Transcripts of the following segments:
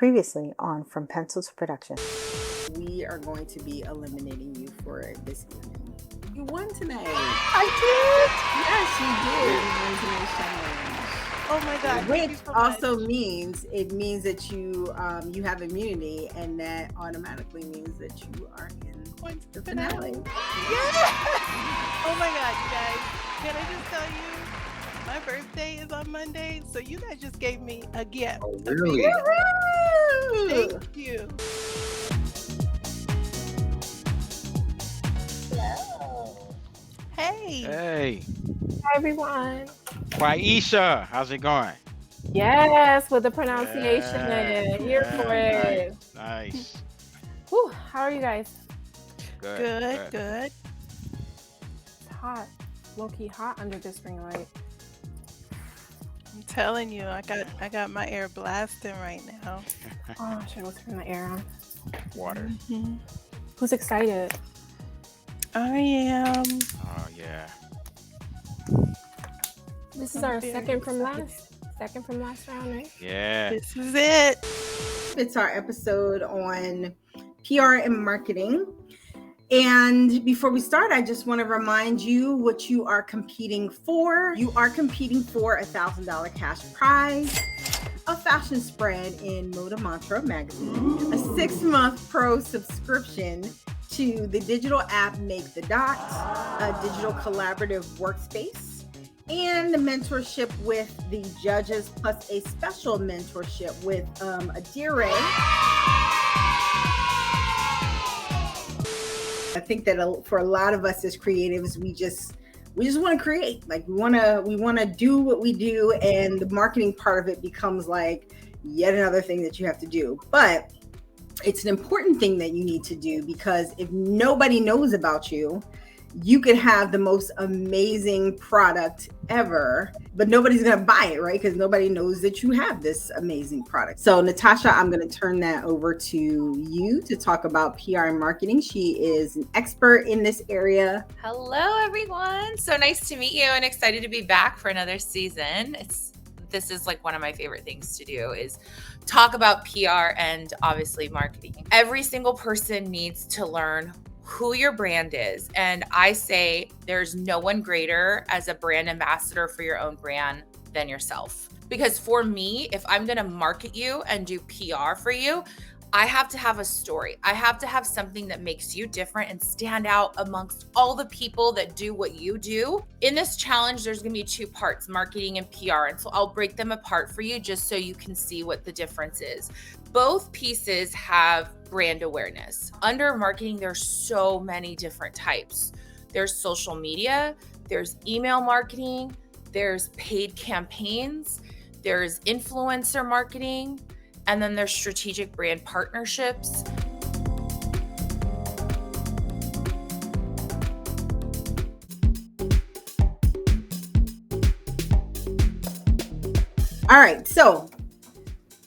Previously on From Pencil to Production. We are going to be eliminating you for this evening. You won tonight. I did? Yes, you did. You won tonight's challenge. Oh my God. Which also means that you have immunity, and that automatically means that you are in the finale. Yeah. Oh my God, you guys. Can I just tell you, my birthday is on Monday, so you guys just gave me a gift. Oh, really? Thank you. Hello. Hey. Hey, Hi, everyone. Kwaisha, how's it going? Yes, with the pronunciation. Here for it. Nice. Whew, how are you guys? Good. It's hot. Low-key hot under this ring light. I'm telling you, I got my air blasting right now. Oh, I should go turn the air on. Water. Mm-hmm. Who's excited? I am. Oh, yeah. This is I'm our very second from excited. last round, right? Yeah. This is it. It's our episode on PR and marketing. And before we start, I just want to remind you what you are competing for. You are competing for a $1,000 cash prize, a fashion spread in Moda Mantra magazine, a 6-month pro subscription to the digital app Make the Dot, a digital collaborative workspace, and the mentorship with the judges, plus a special mentorship with Adire. I think that for a lot of us as creatives, we just want to create. Like we want to do what we do, and the marketing part of it becomes like yet another thing that you have to do. But it's an important thing that you need to do, because if nobody knows about you, you could have the most amazing product ever, but nobody's going to buy it, right? Because nobody knows that you have this amazing product. So Natasha, I'm going to turn that over to you to talk about PR and marketing. She is an expert in this area. Hello, everyone. So nice to meet you and excited to be back for another season. This is like one of my favorite things to do is talk about PR and obviously marketing. Every single person needs to learn who your brand is. And I say there's no one greater as a brand ambassador for your own brand than yourself. Because for me, if I'm going to market you and do PR for you, I have to have a story. I have to have something that makes you different and stand out amongst all the people that do what you do. In this challenge, there's going to be 2 parts, marketing and PR. And so I'll break them apart for you just so you can see what the difference is. Both pieces have brand awareness. Under marketing, there's so many different types. There's social media, there's email marketing, there's paid campaigns, there's influencer marketing, and then there's strategic brand partnerships. All right, so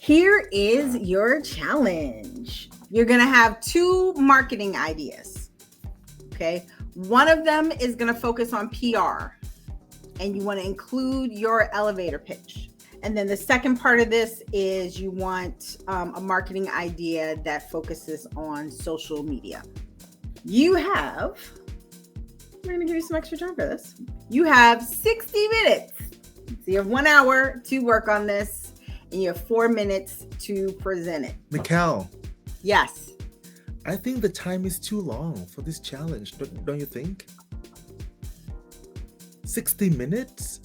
here is your challenge. You're going to have 2 marketing ideas, okay? One of them is going to focus on PR, and you want to include your elevator pitch. And then the second part of this is you want a marketing idea that focuses on social media. We're going to give you some extra time for this. You have 60 minutes. So you have 1 hour to work on this, and you have 4 minutes to present it. Mikkel, Yes. I think the time is too long for this challenge, don't you think? 60 minutes?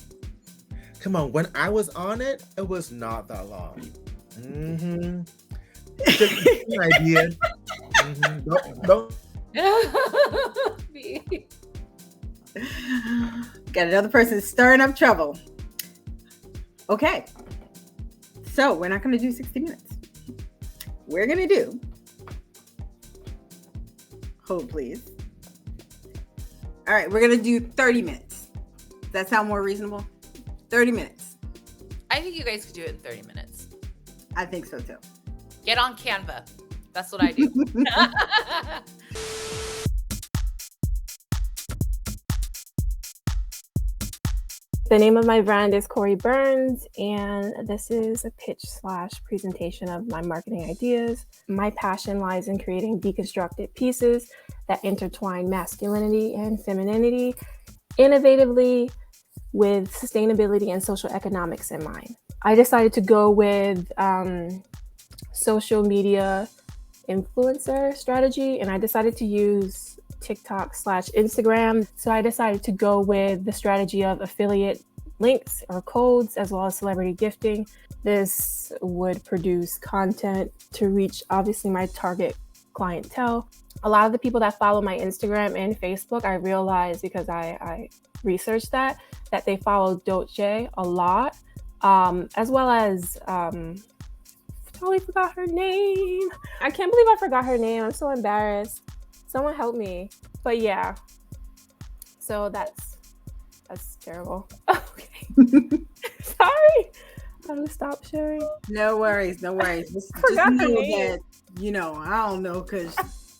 Come on, when I was on it, it was not that long. Just an idea. Don't. Got another person stirring up trouble. Okay. So we're not going to do 60 minutes. We're going to do, hold please. All right, we're going to do 30 minutes. Does that sound more reasonable? 30 minutes. I think you guys could do it in 30 minutes. I think so too. Get on Canva. That's what I do. The name of my brand is Corey Burns, and this is a pitch / presentation of my marketing ideas. My passion lies in creating deconstructed pieces that intertwine masculinity and femininity innovatively with sustainability and social economics in mind. I decided to go with social media influencer strategy, and I decided to use TikTok / Instagram. So I decided to go with the strategy of affiliate links or codes as well as celebrity gifting. This would produce content to reach obviously my target clientele. A lot of the people that follow my Instagram and Facebook, I realized because I researched that they follow Dolce a lot, as well as totally forgot her name. I can't believe I forgot her name. I'm so embarrassed. Someone help me. But yeah, so that's terrible. Okay. Sorry. I'm gonna stop sharing. No worries. Just Forgot her know name. that, I don't know, because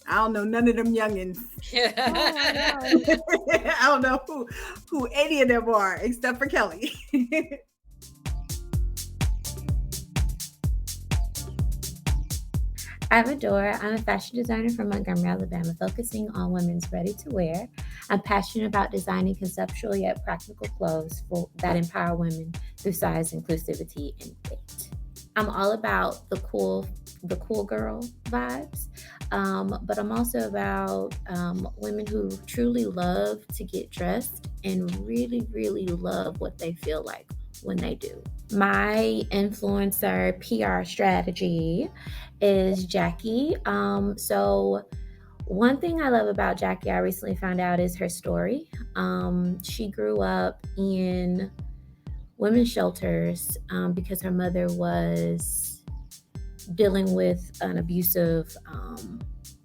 I don't know none of them youngins. Oh my God. I don't know who any of them are except for Kelly. I'm Adora. I'm a fashion designer from Montgomery, Alabama, focusing on women's ready-to-wear. I'm passionate about designing conceptual yet practical clothes that empower women through size, inclusivity, and fit. I'm all about the cool girl vibes, but I'm also about women who truly love to get dressed and really, really love what they feel like when they do. My influencer PR strategy is Jackie. So one thing I love about Jackie, I recently found out, is her story. She grew up in women's shelters because her mother was dealing with an abusive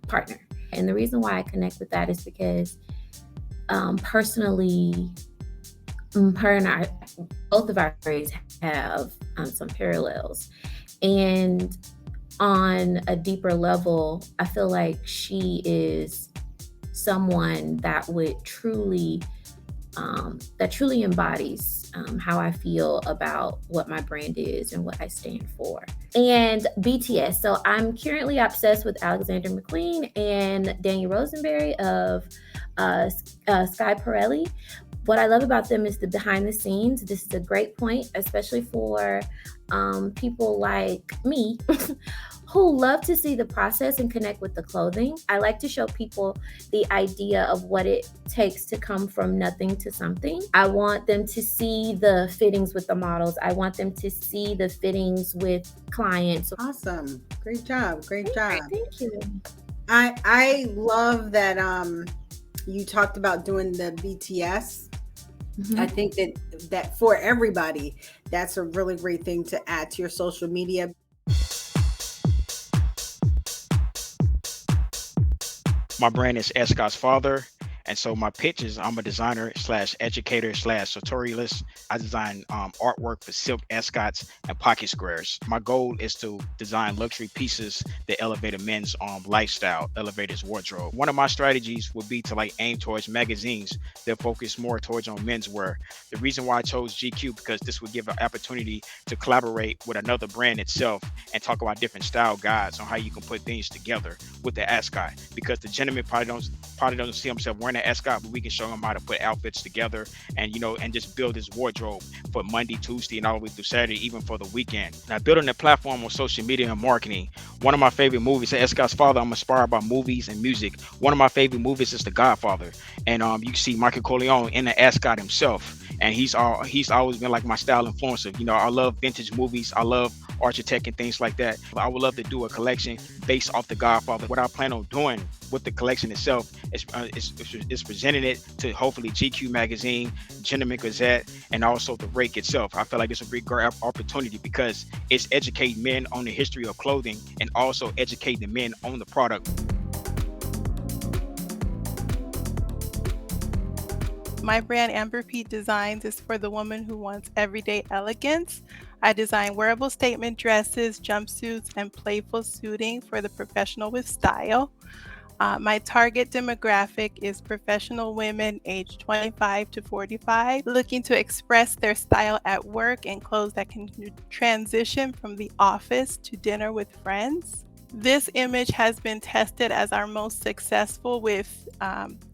partner. And the reason why I connect with that is because personally, her and I, both of our stories have some parallels. And on a deeper level, I feel like she is someone that would truly embodies how I feel about what my brand is and what I stand for. And BTS. So I'm currently obsessed with Alexander McQueen and Daniel Rosenberry of Sky Pirelli. What I love about them is the behind the scenes. This is a great point, especially for people like me who love to see the process and connect with the clothing. I like to show people the idea of what it takes to come from nothing to something. I want them to see the fittings with the models. I want them to see the fittings with clients. Awesome. Great job. Thank you. I love that you talked about doing the BTS. Mm-hmm. I think that for everybody, that's a really great thing to add to your social media. My brand is Escott's father. And so my pitch is I'm a designer / educator / sartorialist. I design artwork for silk escots and pocket squares. My goal is to design luxury pieces that elevate a men's lifestyle, elevate his wardrobe. One of my strategies would be to aim towards magazines that focus more towards on menswear. The reason why I chose GQ, because this would give an opportunity to collaborate with another brand itself and talk about different style guides on how you can put things together with the ascot. Because the gentleman probably doesn't see himself wearing an ascot, but we can show him how to put outfits together and and just build his wardrobe for Monday, Tuesday, and all the way through Saturday, even for the weekend. Now, building a platform on social media and marketing. One of my favorite movies, Escott's father, I'm inspired by movies and music. One of my favorite movies is The Godfather, and you can see Michael Corleone in the ascot himself, and he's always been my style influencer. I love vintage movies. I love architect and things like that. I would love to do a collection based off The Godfather. What I plan on doing with the collection itself is presenting it to hopefully GQ magazine, Gentleman Gazette, and also the Rake itself. I feel like it's a great opportunity because it's educating men on the history of clothing and also educating the men on the product. My brand Amber Pete Designs is for the woman who wants everyday elegance. I design wearable statement dresses, jumpsuits, and playful suiting for the professional with style. My target demographic is professional women aged 25 to 45 looking to express their style at work in clothes that can transition from the office to dinner with friends. This image has been tested as our most successful with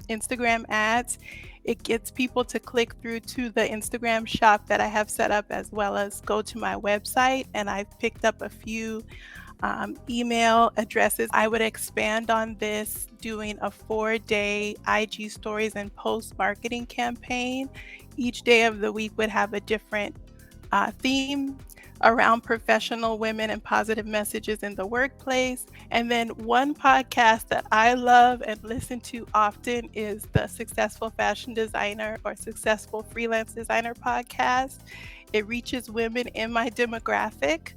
Instagram ads. It gets people to click through to the Instagram shop that I have set up, as well as go to my website, and I've picked up a few email addresses. I would expand on this doing a 4-day IG stories and post marketing campaign. Each day of the week would have a different theme around professional women and positive messages in the workplace. And then one podcast that I love and listen to often is the Successful Fashion Designer or Successful Freelance Designer podcast. It reaches women in my demographic,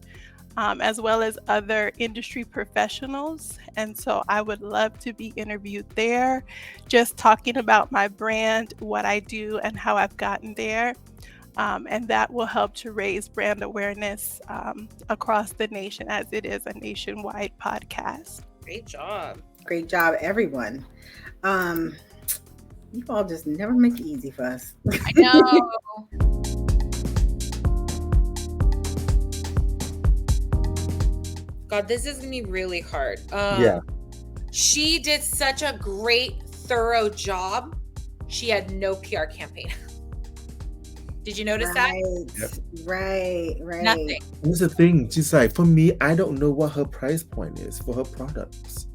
as well as other industry professionals. And so I would love to be interviewed there, just talking about my brand, what I do, and how I've gotten there. And that will help to raise brand awareness across the nation, as it is a nationwide podcast. Great job. Great job, everyone. You all just never make it easy for us. I know. God, this is gonna be really hard. Yeah. She did such a great, thorough job. She had no PR campaign. Did you notice that? Yep. Right. Nothing. Here's the thing. She's like, for me, I don't know what her price point is for her products.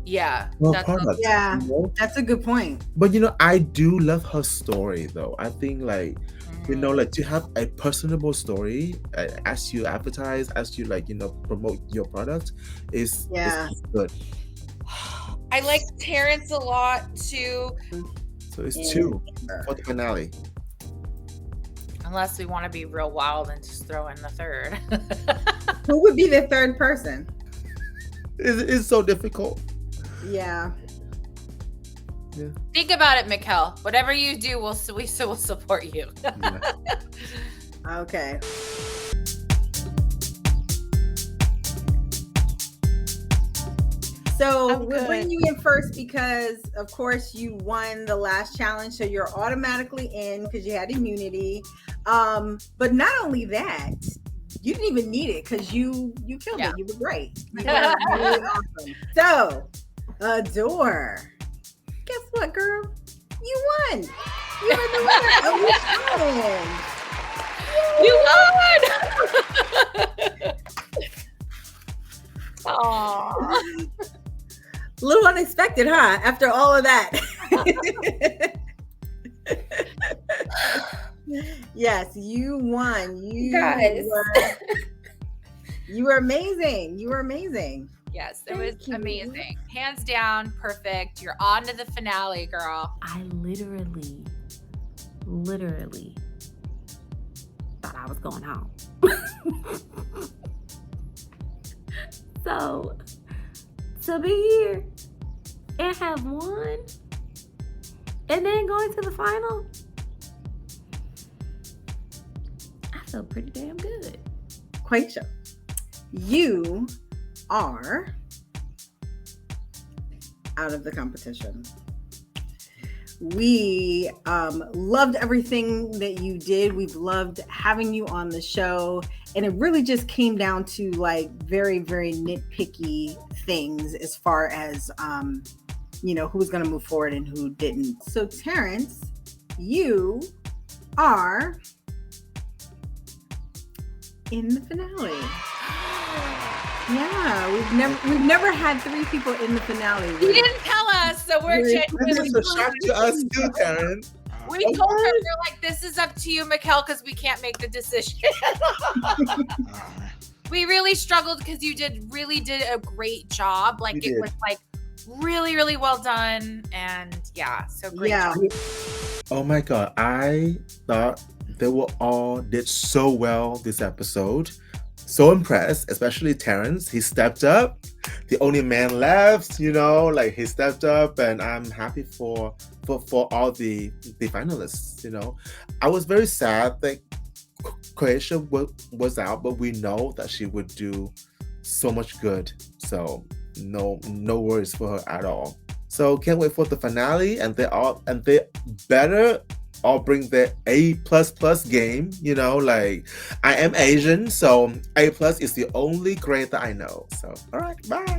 Yeah. Her That's products, Yeah. you know? That's a good point. But I do love her story though. I think like to have a personable story as you advertise, as you promote your product is good. I like Terrence a lot too. So it's 2 for the finale. Unless we want to be real wild and just throw in the third. Who would be the third person? It's so difficult. Yeah. Think about it, Mikkel. Whatever you do, we will support you. Yeah. Okay. So we're bringing you in first because, of course, you won the last challenge, so you're automatically in because you had immunity. But not only that, you didn't even need it because you killed it. You were great. You were really awesome. So, Adore, guess what, girl? You won. You were the winner of the challenge. You won! Aww. A little unexpected, huh? After all of that. Yes, you won. You were amazing. You were amazing. Yes, it was amazing. Hands down, perfect. You're on to the finale, girl. I literally thought I was going home. So to be here and have won and then going to the final, I feel pretty damn good. Quite sure. You are out of the competition. We loved everything that you did. We've loved having you on the show. And it really just came down to like very, very nitpicky things as far as, who was going to move forward and who didn't. So Terrence, you are in the finale. Yeah, we've never had 3 people in the finale. You didn't tell us, so we're genuinely. It's a shock to us too, Karen. We told her, we're like, this is up to you, Mikkel, because we can't make the decision. We really struggled because you really did a great job. Like it was like really, really well done. And so great job. Oh my God. I thought they were all did so well this episode. So impressed, especially Terrence. He stepped up. The only man left, he stepped up, and I'm happy for all the finalists. I was very sad that Croatia was out, but we know that she would do so much good. So no worries for her at all. So can't wait for the finale, and they better all bring their A++ game. You know, like I am Asian, so A+ is the only grade that I know. So all right, bye.